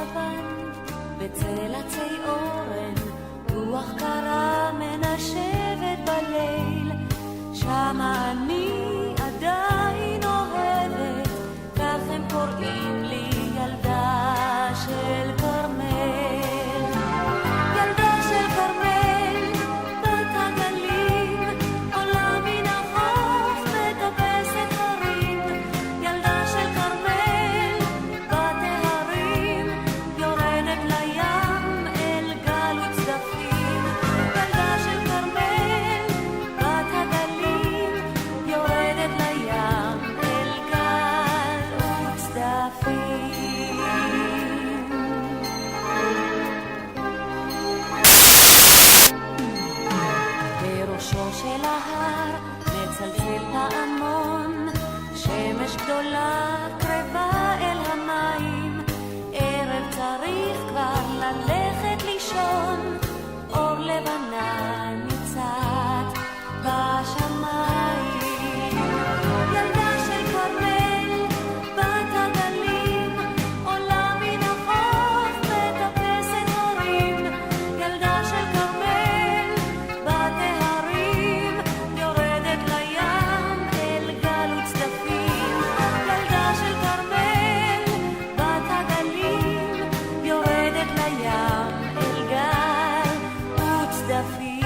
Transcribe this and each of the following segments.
לבן בצל עצי אורן, רוח קרה מנשבת בליל, שמה אני עדיין אוהבת, כך הם קוראים לי ילדה של כרמל. ילדה של כרמל, בת הגלים, עולה מן החוף, מטפסת הרים. ילדה של כרמל, בת ההרים, יורדת לים אל גל וצדפים. ילדה של כרמל, בת הגלים, יורדת לים אל גל וצדפים. בראשו של ההר מצלצל פעמון, שמש גדולה קרבה אל המים, ערב צריך כבר ללכת לישון, אור לבנה ניצת בשמיים. ילדה של כרמל, בת הגלים, עולה מן החוף, מטפסת הרים. ילדה של כרמל, בת ההרים, יורדת לים אל גל וצדפים. ילדה של כרמל, בת הגלים, יורדת לים אל גל וצדפים.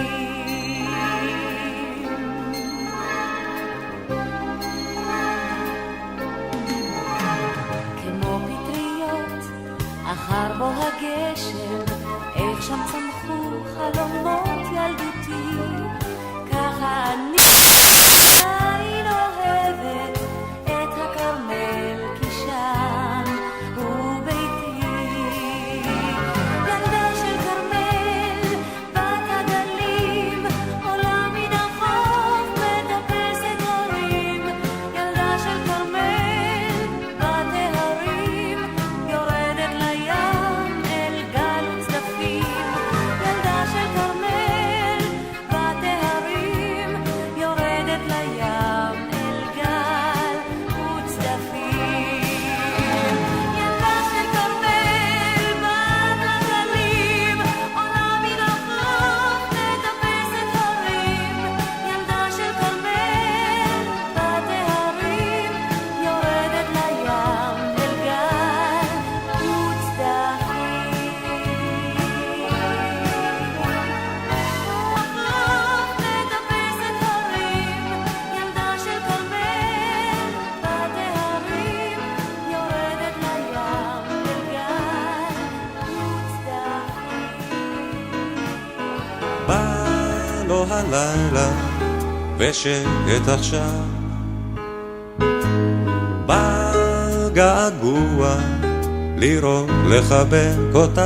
כמו פטריות אחר בו הגשם, איך שם צמחו חלומות ילדותי, ככה אני עדיין אוהבת את הכרמל, כי שם הוא ביתי. ילדה של כרמל, בת הגלים, עולה מן החוף, מטפסת הרים. ילדה של כרמל, בת ההרים, יורדת לים אל גל וצדפים. ילדה של כרמל, בת ההרים, יורדת לים אל גל וצדפים. ילדה של כרמל, בת הגלים, עולה מן החוף, מטפסת הרים. ילדה של כרמל, בת ההרים, יורדת לים אל גל וצדפים. החוף מטפסת הרים. ילדה של כרמל, בת ההרים, יורדת לים אל גל וצדפים. בא לו הלילה ושקט עכשיו, בא געגוע לראות לחבק אותך.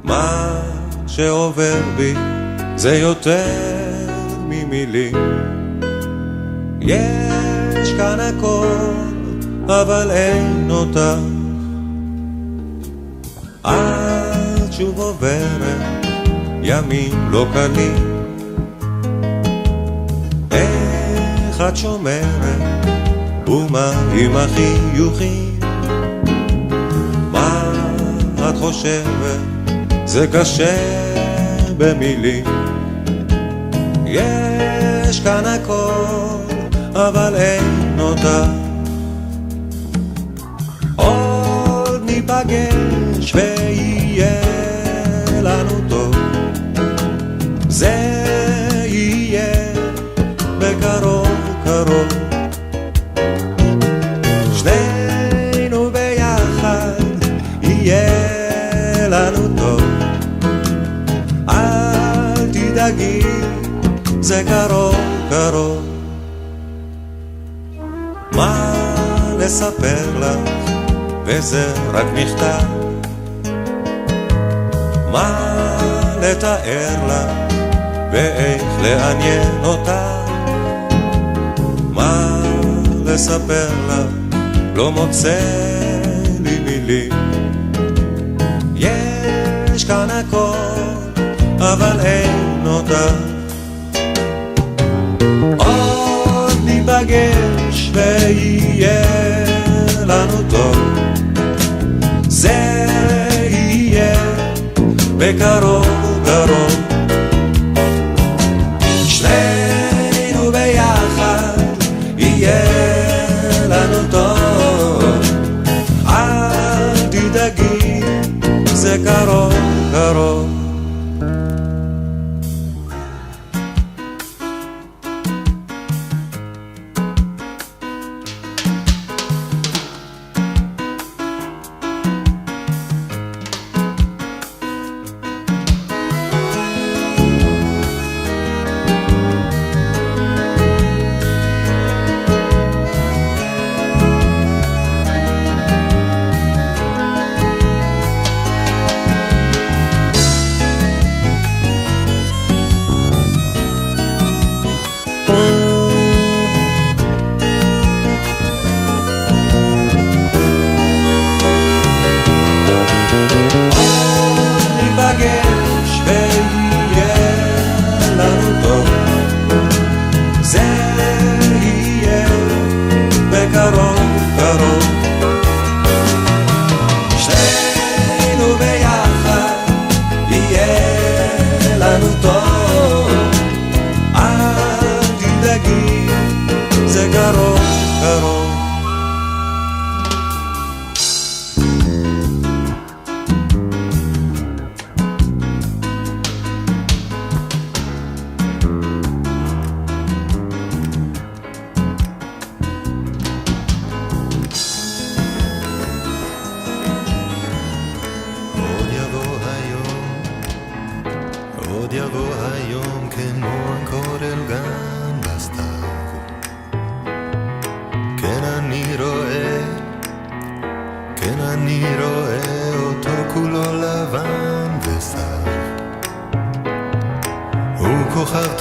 מה שעובר בי זה יותר ממילים, יש כאן הכל אבל אין אותך. את שוב עוברת ימים לא קלים, איך את שומרת ומה עם החיוכים? מה את חושבת? זה קשה במילים, יש כאן הכל אבל אין אותך. עוד ניפגש ויהיה לנו טוב, זה יהיה בקרוב קרוב. שנינו ביחד יהיה לנו טוב, אל תדאגי, זה קרוב קרוב. מה לספר לך וזה רק מכתב, מה לתאר לך ואיך לעניין אותה, מה לספר לך לא מוצא לי מילים. יש כאן הכל אבל אין אותה. עוד ניפגש ויהיה לנו טוב, בקרוב קרוב. שנינו ביחד יהיה לנו טוב, אל תדאגי, זה קרוב קרוב. ניפגש ויהיה לנו טוב, זה יהיה בקרוב קרוב. שנינו ביחד יהיה לנו טוב, אל תדאגי, זה קרוב קרוב. עוד יבוא היום כמו אנקור אל גן בסתיו, כן אני רואה אותו כולו לבן וסף, הוא כוכב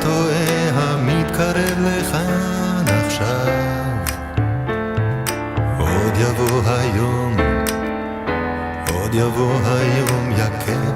טועה המתקרב לכאן עכשיו. עוד יבוא היום יכה